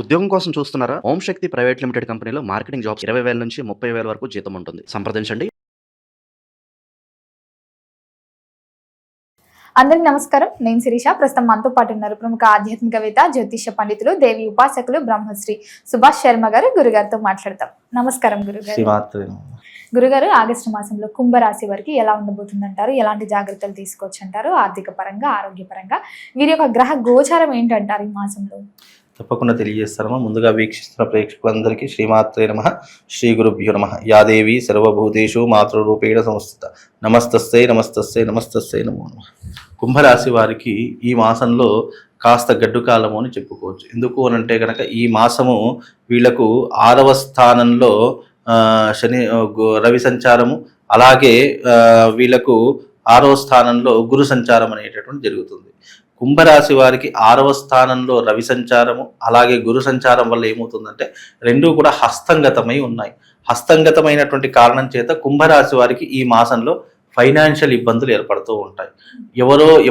ఉద్యోగం కోసం చూస్తున్నారా? ఓం శక్తి ప్రైవేట్ లిమిటెడ్ కంపెనీలో మార్కెటింగ్ జాబ్స్ 20,000 నుంచి 30,000 వరకు జీతం ఉంటుంది. సంప్రదించండి. అందరికి నమస్కారం. నేను శిరీష. ప్రస్తుతం మనతో పాటు ఉన్నారు ప్రముఖ ఆధ్యాత్మికవేత్త, జ్యోతిష పండితులు, దేవి ఉపాసకులు బ్రహ్మశ్రీ సుభాష్ శర్మ గారు. గురుగారితో మాట్లాడతాం. నమస్కారం గురుగారు. గురుగారు, ఆగస్టు మాసంలో కుంభరాశి వారికి ఎలా ఉండబోతుందంటారు? ఎలాంటి జాగ్రత్తలు తీసుకోవచ్చు అంటారు? ఆర్థిక పరంగా, ఆరోగ్యపరంగా వీరి యొక్క గ్రహ గోచారం ఏంటంటారు ఈ మాసంలో? తప్పకుండా తెలియజేస్తారమ్మా. ముందుగా వీక్షిస్తున్న ప్రేక్షకులందరికీ శ్రీమాత్రే నమః, శ్రీ గురుభ్యో నమః. యాదేవి సర్వభూతేషు మాతృరూపేణ సంస్థిత. నమస్తస్సై నమస్తస్సై నమస్తస్సై నమో నమః. కుంభరాశి వారికి ఈ మాసంలో కాస్త గడ్డు కాలము అని చెప్పుకోవచ్చు. ఎందుకు అనంటే కనుక ఈ మాసము వీళ్లకు 6వ స్థానంలో రవి సంచారము, అలాగే వీళ్లకు 6వ స్థానంలో గురు సంచారం అనేటటువంటి జరుగుతుంది. కుంభరాశి వారికి 6వ స్థానంలో రవి సంచారము, అలాగే గురు సంచారం వల్ల ఏమవుతుందంటే రెండూ కూడా హస్తంగతమై ఉన్నాయి. హస్తంగతమైనటువంటి కారణం చేత కుంభరాశి వారికి ఈ మాసంలో ఫైనాన్షియల్ ఇబ్బందులు ఏర్పడుతూ ఉంటాయి.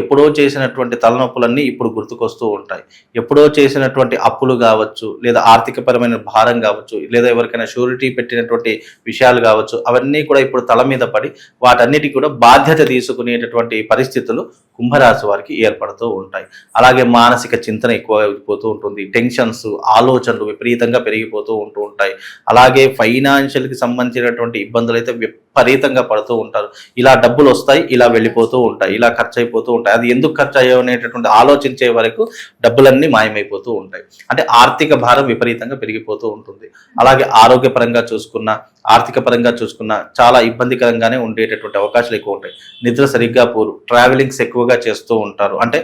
ఎప్పుడో చేసినటువంటి తలనొప్పులన్నీ ఇప్పుడు గుర్తుకొస్తూ ఉంటాయి. ఎప్పుడో చేసినటువంటి అప్పులు కావచ్చు, లేదా ఆర్థికపరమైన భారం కావచ్చు, లేదా ఎవరికైనా షూరిటీ పెట్టినటువంటి విషయాలు కావచ్చు, అవన్నీ కూడా ఇప్పుడు తల మీద పడి వాటన్నిటికీ కూడా బాధ్యత తీసుకునేటటువంటి పరిస్థితులు కుంభరాశి వారికి ఏర్పడుతూ ఉంటాయి. అలాగే మానసిక చింతన ఎక్కువ అయిపోతూ ఉంటుంది. టెన్షన్స్, ఆలోచనలు విపరీతంగా పెరిగిపోతూ ఉంటాయి. అలాగే ఫైనాన్షియల్కి సంబంధించినటువంటి ఇబ్బందులు అయితే విపరీతంగా పడుతూ ఉంటారు. ఇలా డబ్బులు వస్తాయి, ఇలా వెళ్ళిపోతూ ఉంటాయి, ఇలా ఖర్చు అయిపోతూ ఉంటాయి. అది ఎందుకు ఖర్చు అయ్యావు అనేటటువంటి ఆలోచించే వరకు డబ్బులన్నీ మాయమైపోతూ ఉంటాయి. అంటే ఆర్థిక భారం విపరీతంగా పెరిగిపోతూ ఉంటుంది. అలాగే ఆరోగ్యపరంగా చూసుకున్నా, ఆర్థిక పరంగా చూసుకున్నా చాలా ఇబ్బందికరంగానే ఉండేటటువంటి అవకాశాలు ఎక్కువ ఉంటాయి. నిద్ర సరిగ్గా పోరు, ట్రావెలింగ్స్ ఎక్కువగా చేస్తూ ఉంటారు. అంటే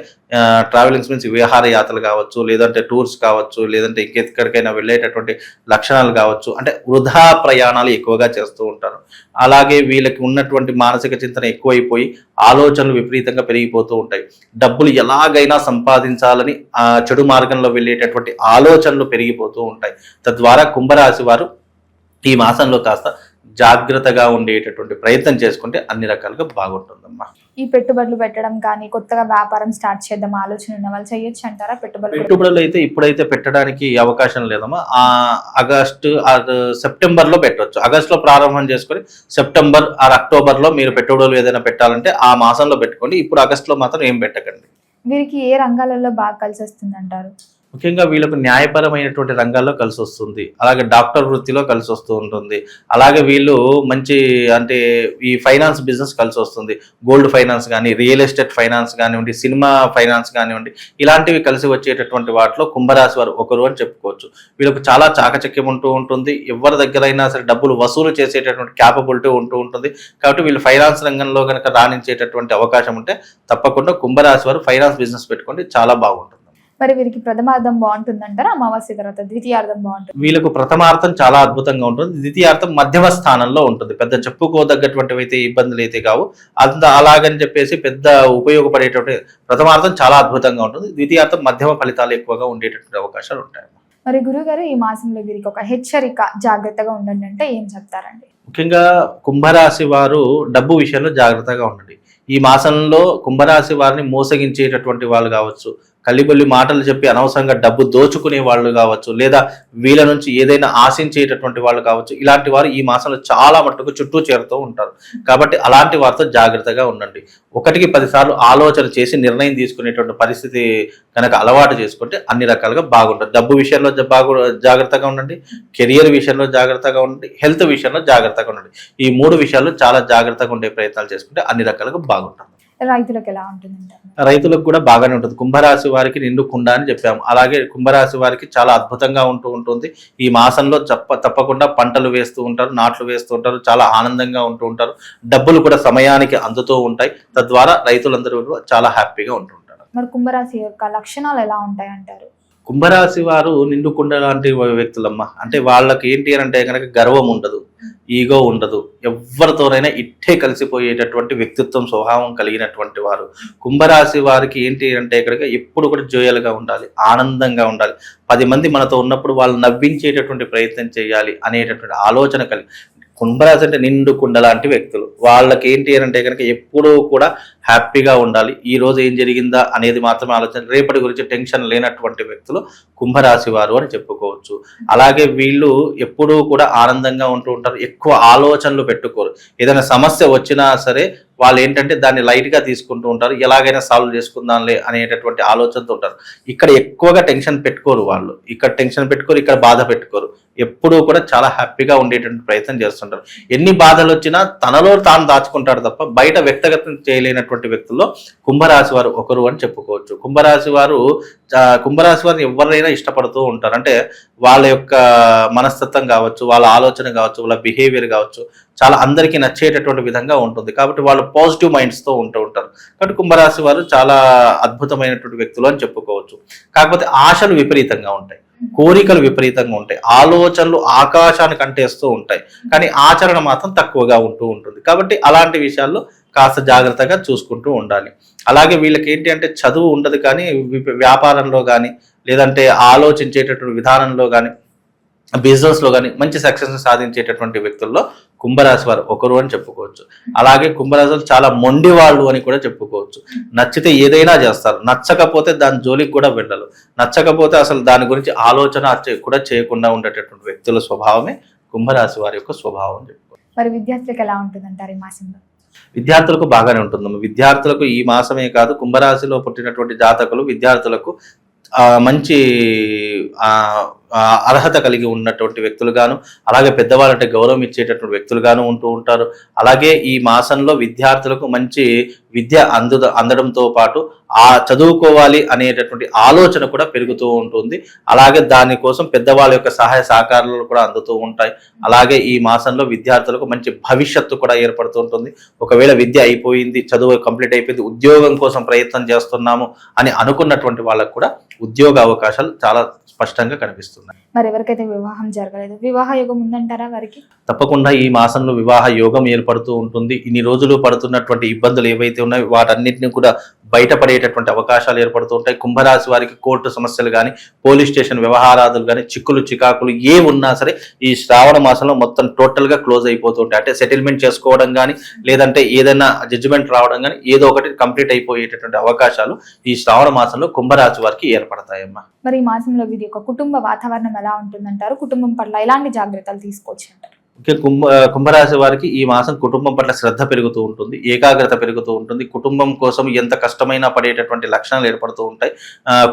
ట్రావెలింగ్స్ మీన్స్ విహార యాత్రలు కావచ్చు, లేదంటే టూర్స్ కావచ్చు, లేదంటే ఇంకెక్కడికైనా వెళ్ళేటటువంటి లక్షణాలు కావచ్చు. అంటే వృధా ప్రయాణాలు ఎక్కువగా చేస్తూ ఉంటారు. అలాగే వీళ్ళకి ఉన్నటువంటి మానసిక చింతన ఎక్కువైపోయి ఆలోచనలు విపరీతంగా పెరిగిపోతూ ఉంటాయి. డబ్బులు ఎలాగైనా సంపాదించాలని చెడు మార్గంలో వెళ్ళేటటువంటి ఆలోచనలు పెరిగిపోతూ ఉంటాయి. తద్వారా కుంభరాశి వారు ఈ మాసంలో కాస్త జాగ్రత్తగా ఉండేటటువంటి ప్రయత్నం చేసుకుంటే అన్ని రకాలుగా బాగుంటుందమ్మా. ఈ పెట్టుబడులు పెట్టడం కానీ, కొత్తగా వ్యాపారం స్టార్ట్ చేద్దాం ఆలోచన ఉన్న వాళ్ళు చేయొచ్చు అంటారా? పెట్టుబడులు అయితే ఇప్పుడైతే పెట్టడానికి అవకాశం లేదమ్మా. సెప్టెంబర్లో పెట్టవచ్చు. ఆగస్టులో ప్రారంభం చేసుకొని సెప్టెంబర్ అక్టోబర్లో మీరు పెట్టుబడులు ఏదైనా పెట్టాలంటే ఆ మాసంలో పెట్టుకోండి. ఇప్పుడు ఆగస్టులో మాత్రం ఏం పెట్టకండి. వీరికి ఏ రంగాలలో బాగా కలిసి వస్తుంది అంటారు? ముఖ్యంగా వీళ్ళకు న్యాయపరమైనటువంటి రంగాల్లో కలిసి వస్తుంది. అలాగే డాక్టర్ వృత్తిలో కలిసి వస్తూ ఉంటుంది. అలాగే వీళ్ళు మంచి అంటే ఈ ఫైనాన్స్ బిజినెస్ కలిసి వస్తుంది. గోల్డ్ ఫైనాన్స్ కానీ, రియల్ ఎస్టేట్ ఫైనాన్స్ కానివ్వండి, సినిమా ఫైనాన్స్ కానివ్వండి, ఇలాంటివి కలిసి వచ్చేటటువంటి వాటిలో కుంభరాశి వారు ఒకరు అని చెప్పుకోవచ్చు. వీళ్ళకు చాలా చాకచక్యం ఉంటూ ఉంటుంది. ఎవరి దగ్గరైనా సరే డబ్బులు వసూలు చేసేటటువంటి క్యాపబిలిటీ ఉంటూ ఉంటుంది. కాబట్టి వీళ్ళు ఫైనాన్స్ రంగంలో కనుక రాణించేటటువంటి అవకాశం ఉంటే తప్పకుండా కుంభరాశి వారు ఫైనాన్స్ బిజినెస్ పెట్టుకోండి, చాలా బాగుంటుంది. మరి వీరికి ప్రథమార్థం బాగుంటుందంటారా? అమావాస్య తర్వాత ద్వితీయార్థం బాగుంటుంది? వీళ్ళకు ప్రథమార్థం చాలా అద్భుతంగా ఉంటుంది. ద్వితీయార్థం మధ్యమ స్థానంలో ఉంటుంది. పెద్ద చెప్పుకోదగ్గటువంటివి అయితే ఇబ్బందులు అయితే కావు. అలాగని చెప్పేసి పెద్ద ఉపయోగపడేటువంటి ప్రథమార్థం చాలా అద్భుతంగా ఉంటుంది. ద్వితీయార్థం మధ్యమ ఫలితాలు ఎక్కువగా ఉండేటటువంటి అవకాశాలు ఉంటాయి. మరి గురుగారు, ఈ మాసంలో వీరికి ఒక హెచ్చరిక, జాగ్రత్తగా ఉండండి అంటే ఏం చెప్తారండి? ముఖ్యంగా కుంభరాశి వారు డబ్బు విషయంలో జాగ్రత్తగా ఉండండి. ఈ మాసంలో కుంభరాశి వారిని మోసగించేటటువంటి వాళ్ళు కావచ్చు, కల్లిబొల్లి మాటలు చెప్పి అనవసరంగా డబ్బు దోచుకునే వాళ్ళు కావచ్చు, లేదా వీళ్ళ నుంచి ఏదైనా ఆశించేటటువంటి వాళ్ళు కావచ్చు. ఇలాంటి వారు ఈ మాసంలో చాలా మట్టుకు చుట్టూ చేరుతూ ఉంటారు. కాబట్టి అలాంటి వారితో జాగ్రత్తగా ఉండండి. 1కి 10 సార్లు ఆలోచన చేసి నిర్ణయం తీసుకునేటువంటి పరిస్థితి కనుక అలవాటు చేసుకుంటే అన్ని రకాలుగా బాగుంటుంది. డబ్బు విషయంలో జాగ్రత్తగా ఉండండి, కెరియర్ విషయంలో జాగ్రత్తగా ఉండండి, హెల్త్ విషయంలో జాగ్రత్తగా ఉండండి. ఈ 3 విషయాలు చాలా జాగ్రత్తగా ఉండే ప్రయత్నాలు చేసుకుంటే అన్ని రకాలుగా బాగుంటుంది. రైతులకు ఎలా ఉంటుంది? రైతులకు కూడా బాగానే ఉంటుంది. కుంభరాశి వారికి నిండు కుండ అని చెప్పాము. అలాగే కుంభరాశి వారికి చాలా అద్భుతంగా ఉంటుంది. ఈ మాసంలో తప్పకుండా పంటలు వేస్తూ ఉంటారు, నాట్లు వేస్తూ ఉంటారు, చాలా ఆనందంగా ఉంటారు. డబ్బులు కూడా సమయానికి అందుతూ ఉంటాయి. తద్వారా రైతులందరూ చాలా హ్యాపీగా ఉంటుంటారు. మరి కుంభరాశి యొక్క లక్షణాలు ఎలా ఉంటాయి అంటారు? కుంభరాశి వారు నిండు కుండ లాంటి వ్యక్తులమ్మ. అంటే వాళ్ళకి ఏంటి అంటే కనుక గర్వం ఉండదు, ఈగో ఉండదు. ఎవరితోనైనా ఇట్టే కలిసిపోయేటటువంటి వ్యక్తిత్వం, స్వభావం కలిగినటువంటి వారు. కుంభరాశి వారికి ఏంటి అంటే కనుక ఎప్పుడు కూడా జోయల్గా ఉండాలి, ఆనందంగా ఉండాలి. 10 మంది మనతో ఉన్నప్పుడు వాళ్ళు నవ్వించేటటువంటి ప్రయత్నం చేయాలి అనేటటువంటి ఆలోచన కలిగి. కుంభరాశి అంటే నిండు కుండ లాంటి వ్యక్తులు. వాళ్ళకి ఏంటి అంటే కనుక ఎప్పుడూ కూడా హ్యాపీగా ఉండాలి, ఈ రోజు ఏం జరిగిందా అనేది మాత్రమే ఆలోచన, రేపటి గురించి టెన్షన్ లేనటువంటి వ్యక్తులు కుంభరాశి వారు అని చెప్పుకోవచ్చు. అలాగే వీళ్ళు ఎప్పుడూ కూడా ఆనందంగా ఉంటూ ఉంటారు, ఎక్కువ ఆలోచనలు పెట్టుకోరు. ఏదైనా సమస్య వచ్చినా సరే వాళ్ళు ఏంటంటే దాన్ని లైట్గా తీసుకుంటూ ఉంటారు, ఎలాగైనా సాల్వ్ చేసుకుందాంలే అనేటటువంటి ఆలోచనతో ఉంటారు. ఇక్కడ ఎక్కువగా టెన్షన్ పెట్టుకోరు వాళ్ళు, ఇక్కడ టెన్షన్ పెట్టుకోరు, ఇక్కడ బాధ పెట్టుకోరు, ఎప్పుడూ కూడా చాలా హ్యాపీగా ఉండేటువంటి ప్రయత్నం చేస్తుంటారు. ఎన్ని బాధలు వచ్చినా తనలో తాను దాచుకుంటాడు తప్ప బయట వ్యక్తిగతం చేయలేనటువంటి వ్యక్తుల్లో కుంభరాశి వారు ఒకరు అని చెప్పుకోవచ్చు. కుంభరాశి వారిని ఎవరైనా ఇష్టపడుతూ ఉంటారు. అంటే వాళ్ళ యొక్క మనస్తత్వం కావచ్చు, వాళ్ళ ఆలోచన కావచ్చు, వాళ్ళ బిహేవియర్ కావచ్చు, చాలా అందరికీ నచ్చేటటువంటి విధంగా ఉంటుంది. కాబట్టి వాళ్ళు పాజిటివ్ మైండ్స్తో ఉంటూ ఉంటారు. కాబట్టి కుంభరాశి వారు చాలా అద్భుతమైనటువంటి వ్యక్తులు అని చెప్పుకోవచ్చు. కాకపోతే ఆశలు విపరీతంగా ఉంటాయి, కోరికలు విపరీతంగా ఉంటాయి, ఆలోచనలు ఆకాశానికి అంటేస్తూ ఉంటాయి, కానీ ఆచరణ మాత్రం తక్కువగా ఉంటూ ఉంటుంది. కాబట్టి అలాంటి విషయాల్లో కాస్త జాగ్రత్తగా చూసుకుంటూ ఉండాలి. అలాగే వీళ్ళకి ఏంటి అంటే చదువు ఉండదు, కానీ వ్యాపారంలో కానీ లేదంటే ఆలోచించేటటువంటి విధానంలో కానీ బిజినెస్లో కానీ మంచి సక్సెస్ సాధించేటటువంటి వ్యక్తుల్లో కుంభరాశి వారు ఒకరు అని చెప్పుకోవచ్చు. అలాగే కుంభరాశులు చాలా మొండి వాళ్ళు అని కూడా చెప్పుకోవచ్చు. నచ్చితే ఏదైనా చేస్తారు, నచ్చకపోతే దాని జోలికి కూడా వెళ్ళరు, నచ్చకపోతే అసలు దాని గురించి ఆలోచన కూడా చేయకుండా ఉండేటటువంటి వ్యక్తుల స్వభావమే కుంభరాశి వారి యొక్క స్వభావం అని చెప్పుకోవచ్చు. మరి విద్యార్థులకు ఎలా ఉంటుందంటారు ఈ మాసంలో? విద్యార్థులకు బాగానే ఉంటుందమ్మా. విద్యార్థులకు ఈ మాసమే కాదు, కుంభరాశిలో పుట్టినటువంటి జాతకులు విద్యార్థులకు మంచి అర్హత కలిగి ఉన్నటువంటి వ్యక్తులుగాను, అలాగే పెద్దవాళ్ళంటే గౌరవం ఇచ్చేటటువంటి వ్యక్తులుగాను ఉంటూ ఉంటారు. అలాగే ఈ మాసంలో విద్యార్థులకు మంచి విద్య అందడంతో పాటు చదువుకోవాలి అనేటటువంటి ఆలోచన కూడా పెరుగుతూ ఉంటుంది. అలాగే దానికోసం పెద్దవాళ్ళ యొక్క సహాయ సహకారాలు కూడా అందుతూ ఉంటాయి. అలాగే ఈ మాసంలో విద్యార్థులకు మంచి భవిష్యత్తు కూడా ఏర్పడుతూ ఉంటుంది. ఒకవేళ విద్య అయిపోయింది, చదువు కంప్లీట్ అయిపోయింది, ఉద్యోగం కోసం ప్రయత్నం చేస్తున్నాము అని అనుకున్నటువంటి వాళ్ళకు కూడా ఉద్యోగ అవకాశాలు చాలా స్పష్టంగా కనిపిస్తున్నాయి. మరి ఎవరికైతే వివాహం జరగలేదు, వివాహ యోగం ఉందంటారా వారికి? తప్పకుండా ఈ మాసంలో వివాహ యోగం ఏర్పడుతూ ఉంటుంది. ఇన్ని రోజులు పడుతున్నటువంటి ఇబ్బందులు ఏవైతే ఉన్నాయో వాటన్నిటిని కూడా బయటపడేటటువంటి అవకాశాలు ఏర్పడుతూ ఉంటాయి. కుంభరాశి వారికి కోర్టు సమస్యలు కానీ, పోలీస్ స్టేషన్ వ్యవహారాదులు కానీ, చిక్కులు చికాకులు ఏ ఉన్నా సరే ఈ శ్రావణ మాసంలో మొత్తం టోటల్గా క్లోజ్ అయిపోతూ ఉంటాయి. అంటే సెటిల్మెంట్ చేసుకోవడం కానీ, లేదంటే ఏదైనా జడ్జిమెంట్ రావడం కానీ, ఏదో ఒకటి కంప్లీట్ అయిపోయేటటువంటి అవకాశాలు ఈ శ్రావణ మాసంలో కుంభరాశి వారికి ఏర్పడతాయమ్మా. మరి ఈ మాసంలో వీరి యొక్క కుటుంబ వాతావరణం ఎలా ఉంటుందంటారు? కుటుంబం పట్ల ఎలాంటి జాగ్రత్తలు తీసుకోవచ్చు అంటారు? కుంభరాశి వారికి ఈ మాసం కుటుంబం పట్ల శ్రద్ధ పెరుగుతూ ఉంటుంది, ఏకాగ్రత పెరుగుతూ ఉంటుంది. కుటుంబం కోసం ఎంత కష్టమైనా పడేటటువంటి లక్షణాలు ఏర్పడుతూ ఉంటాయి.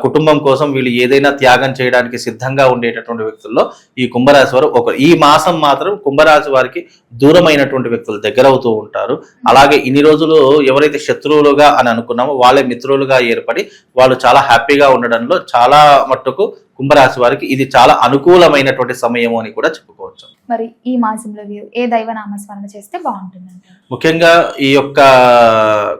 కుటుంబం కోసం వీళ్ళు ఏదైనా త్యాగం చేయడానికి సిద్ధంగా ఉండేటటువంటి వ్యక్తుల్లో ఈ కుంభరాశి వారు ఈ మాసం మాత్రం కుంభరాశి వారికి దూరమైనటువంటి వ్యక్తులు దగ్గర అవుతూ ఉంటారు. అలాగే ఇన్ని రోజులు ఎవరైతే శత్రువులుగా అని అనుకున్నామో వాళ్ళే మిత్రులుగా ఏర్పడి వాళ్ళు చాలా హ్యాపీగా ఉండడంలో చాలా మట్టుకు కుంభరాశి వారికి ఇది చాలా అనుకూలమైనటువంటి సమయము అని కూడా చెప్పుకోవచ్చు. మరి ఈ మాసంలో వీరు ఏ దైవ నామస్మరణ చేస్తే బాగుంటుందంట? ముఖ్యంగా ఈ యొక్క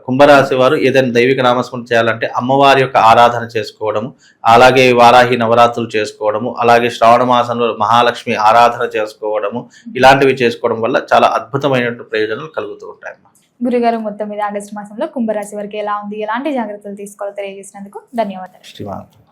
కుంభరాశి వారు ఏదైనా దైవిక నామస్మరణ చేయాలంటే అమ్మవారి యొక్క ఆరాధన చేసుకోవడము, అలాగే వారాహి నవరాత్రులు చేసుకోవడము, అలాగే శ్రావణ మాసంలో మహాలక్ష్మి ఆరాధన చేసుకోవడము, ఇలాంటివి చేసుకోవడం వల్ల చాలా అద్భుతమైనటువంటి ప్రయోజనాలు కలుగుతూ ఉంటాయి. గురుగారు, మొత్తం మీద ఆగస్టు మాసంలో కుంభరాశి వారికి ఎలా ఉంది, ఎలాంటి జాగ్రత్తలు తీసుకోవాలో తెలియజేసినందుకు ధన్యవాదాలు.